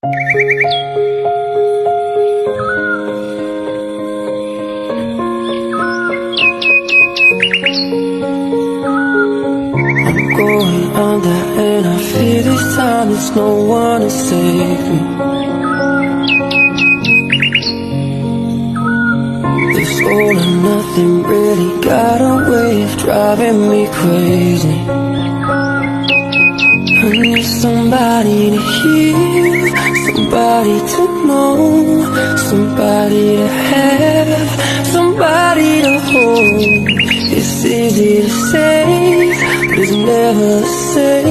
Going under and I fear this time there's no one to save me. This all or nothing really got a way of driving me crazy. I need somebody to hear, somebody to know, somebody to have, somebody to hold. It's easy to say, but it's never the same.